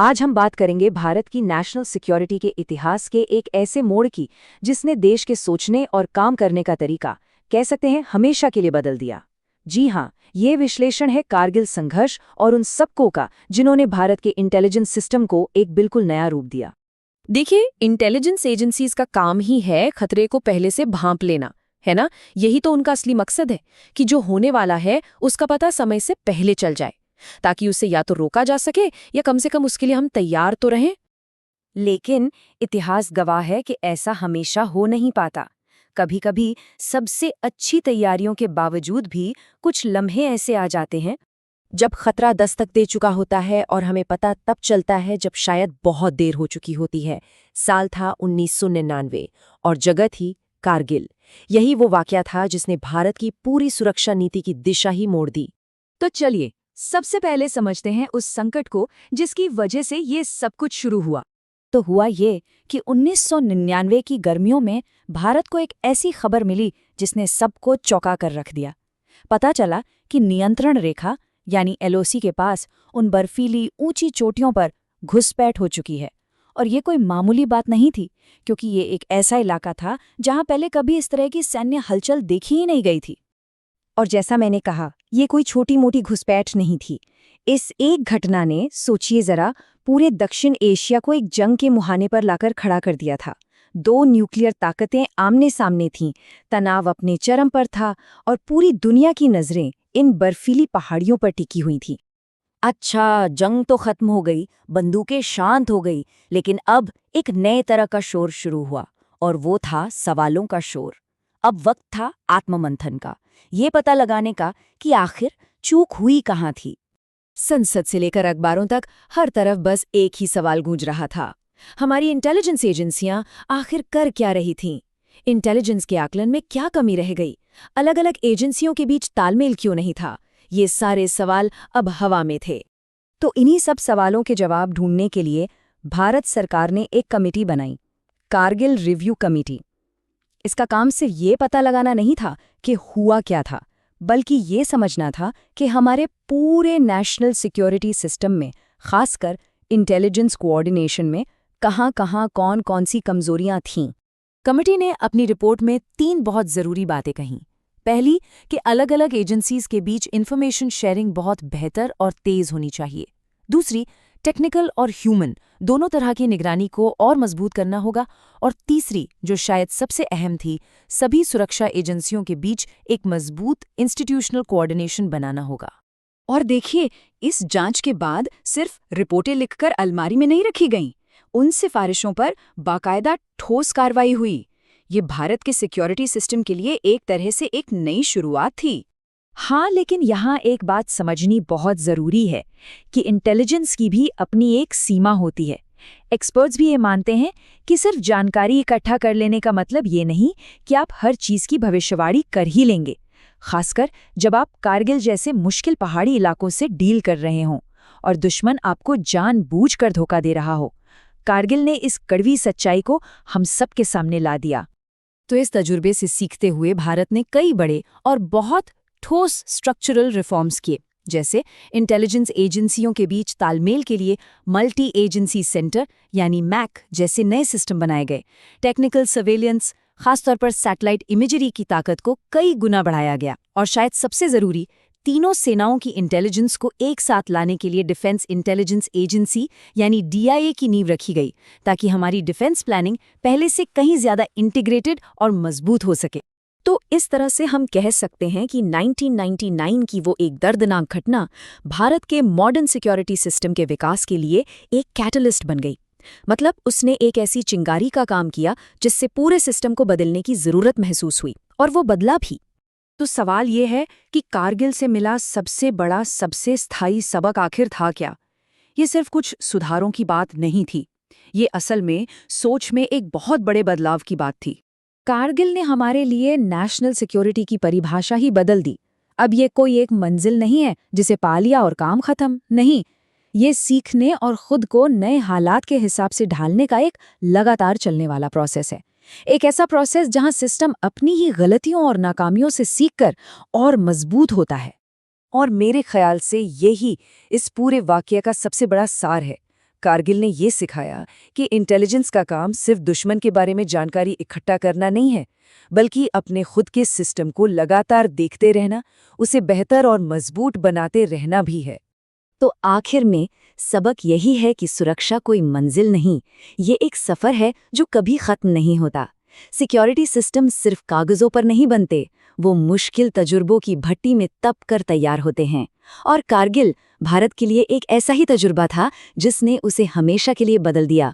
आज हम बात करेंगे भारत की नेशनल सिक्योरिटी के इतिहास के एक ऐसे मोड़ की जिसने देश के सोचने और काम करने का तरीका, कह सकते हैं, हमेशा के लिए बदल दिया। जी हाँ, ये विश्लेषण है कारगिल संघर्ष और उन सबको का जिन्होंने भारत के इंटेलिजेंस सिस्टम को एक बिल्कुल नया रूप दिया। देखिए, इंटेलिजेंस एजेंसीज का काम ही है खतरे को पहले से भांप लेना, है ना। यही तो उनका असली मकसद है कि जो होने वाला है उसका पता समय से पहले चल जाए, ताकि उसे या तो रोका जा सके या कम से कम उसके लिए हम तैयार तो रहें। लेकिन इतिहास गवाह है कि ऐसा हमेशा हो नहीं पाता। कभी-कभी सबसे अच्छी तैयारियों के बावजूद भी कुछ लम्हे ऐसे आ जाते हैं जब खतरा दस्तक दे चुका होता है और हमें पता तब चलता है जब शायद बहुत देर हो चुकी होती है। साल था 1999 और जगह थी कारगिल। यही वो वाकया था जिसने भारत की पूरी सुरक्षा नीति की दिशा ही मोड़ दी। तो चलिए सबसे पहले समझते हैं उस संकट को जिसकी वजह से ये सब कुछ शुरू हुआ। तो हुआ ये कि 1999 की गर्मियों में भारत को एक ऐसी खबर मिली जिसने सबको चौंका कर रख दिया। पता चला कि नियंत्रण रेखा यानी एलओसी के पास उन बर्फीली ऊंची चोटियों पर घुसपैठ हो चुकी है। और ये कोई मामूली बात नहीं थी, क्योंकि ये एक ऐसा इलाका था जहां पहले कभी इस तरह की सैन्य हलचल देखी ही नहीं गई थी। और जैसा मैंने कहा, ये कोई छोटी मोटी घुसपैठ नहीं थी। इस एक घटना ने, सोचिए जरा, पूरे दक्षिण एशिया को एक जंग के मुहाने पर लाकर खड़ा कर दिया था। दो न्यूक्लियर ताकतें आमने सामने थीं, तनाव अपने चरम पर था और पूरी दुनिया की नजरें इन बर्फीली पहाड़ियों पर टिकी हुई थीं। अच्छा, जंग तो खत्म हो गई, बंदूकें शांत हो गई, लेकिन अब एक नए तरह का शोर शुरू हुआ, और वो था सवालों का शोर। अब वक्त था आत्ममंथन का, ये पता लगाने का कि आखिर चूक हुई कहाँ थी। संसद से लेकर अखबारों तक हर तरफ बस एक ही सवाल गूंज रहा था, हमारी इंटेलिजेंस एजेंसियां आखिर कर क्या रही थीं? इंटेलिजेंस के आकलन में क्या कमी रह गई? अलग अलग एजेंसियों के बीच तालमेल क्यों नहीं था? ये सारे सवाल अब हवा में थे। तो इन्हीं सब सवालों के जवाब ढूंढने के लिए भारत सरकार ने एक कमेटी बनाई, कारगिल रिव्यू कमेटी। इसका काम सिर्फ ये पता लगाना नहीं था कि हुआ क्या था, बल्कि ये समझना था कि हमारे पूरे नेशनल सिक्योरिटी सिस्टम में, खासकर इंटेलिजेंस कोऑर्डिनेशन में, कहाँ-कहाँ कौन-कौन सी कमजोरियां थीं। कमेटी ने अपनी रिपोर्ट में 3 बहुत ज़रूरी बातें कहीं। पहली, कि अलग-अलग एजेंसीज के बीच इंफॉर्मेशन शेयरिंग बहुत बेहतर और तेज होनी चाहिए। दूसरी, टेक्निकल और ह्यूमन दोनों तरह की निगरानी को और मजबूत करना होगा। और तीसरी, जो शायद सबसे अहम थी, सभी सुरक्षा एजेंसियों के बीच एक मजबूत इंस्टीट्यूशनल कोऑर्डिनेशन बनाना होगा। और देखिए, इस जांच के बाद सिर्फ रिपोर्टें लिखकर अलमारी में नहीं रखी गईं, उन सिफारिशों पर बाकायदा ठोस कार्रवाई हुई। ये भारत के सिक्योरिटी सिस्टम के लिए एक तरह से एक नई शुरुआत थी। हाँ, लेकिन यहाँ एक बात समझनी बहुत ज़रूरी है कि इंटेलिजेंस की भी अपनी एक सीमा होती है। एक्सपर्ट्स भी ये मानते हैं कि सिर्फ जानकारी इकट्ठा कर लेने का मतलब ये नहीं कि आप हर चीज़ की भविष्यवाणी कर ही लेंगे, खासकर जब आप कारगिल जैसे मुश्किल पहाड़ी इलाकों से डील कर रहे हों और दुश्मन आपको जानबूझकर धोखा दे रहा हो। कारगिल ने इस कड़वी सच्चाई को हम सब के सामने ला दिया। तो इस तजुर्बे से सीखते हुए भारत ने कई बड़े और बहुत ठोस स्ट्रक्चरल रिफॉर्म्स किए, जैसे इंटेलिजेंस एजेंसियों के बीच तालमेल के लिए मल्टी एजेंसी सेंटर यानी मैक जैसे नए सिस्टम बनाए गए। टेक्निकल सर्वेलियंस, खासतौर पर सैटेलाइट इमेजरी की ताकत को कई गुना बढ़ाया गया। और शायद सबसे ज़रूरी, तीनों सेनाओं की इंटेलिजेंस को एक साथ लाने के लिए डिफेंस इंटेलिजेंस एजेंसी यानी डीआईए की नींव रखी गई, ताकि हमारी डिफेंस प्लानिंग पहले से कहीं ज़्यादा इंटीग्रेटेड और मजबूत हो सके। तो इस तरह से हम कह सकते हैं कि 1999 की वो एक दर्दनाक घटना भारत के मॉडर्न सिक्योरिटी सिस्टम के विकास के लिए एक कैटलिस्ट बन गई। मतलब उसने एक ऐसी चिंगारी का काम किया जिससे पूरे सिस्टम को बदलने की ज़रूरत महसूस हुई, और वो बदला भी। तो सवाल ये है कि कारगिल से मिला सबसे बड़ा, सबसे स्थायी सबक आखिर था क्या? ये सिर्फ कुछ सुधारों की बात नहीं थी, ये असल में सोच में एक बहुत बड़े बदलाव की बात थी। कारगिल ने हमारे लिए नेशनल सिक्योरिटी की परिभाषा ही बदल दी। अब ये कोई एक मंजिल नहीं है जिसे पा लिया और काम खत्म। नहीं, ये सीखने और खुद को नए हालात के हिसाब से ढालने का एक लगातार चलने वाला प्रोसेस है। एक ऐसा प्रोसेस जहां सिस्टम अपनी ही गलतियों और नाकामियों से सीखकर और मजबूत होता है। और मेरे ख्याल से यही इस पूरे वाकये का सबसे बड़ा सार है। कारगिल ने ये सिखाया कि इंटेलिजेंस का काम सिर्फ दुश्मन के बारे में जानकारी इकट्ठा करना नहीं है, बल्कि अपने खुद के सिस्टम को लगातार देखते रहना, उसे बेहतर और मजबूत बनाते रहना भी है। तो आखिर में सबक यही है कि सुरक्षा कोई मंजिल नहीं, ये एक सफ़र है जो कभी ख़त्म नहीं होता। सिक्योरिटी सिस्टम सिर्फ कागज़ों पर नहीं बनते, वो मुश्किल तजुर्बों की भट्टी में तप कर तैयार होते हैं। और कारगिल भारत के लिए एक ऐसा ही तजुर्बा था जिसने उसे हमेशा के लिए बदल दिया।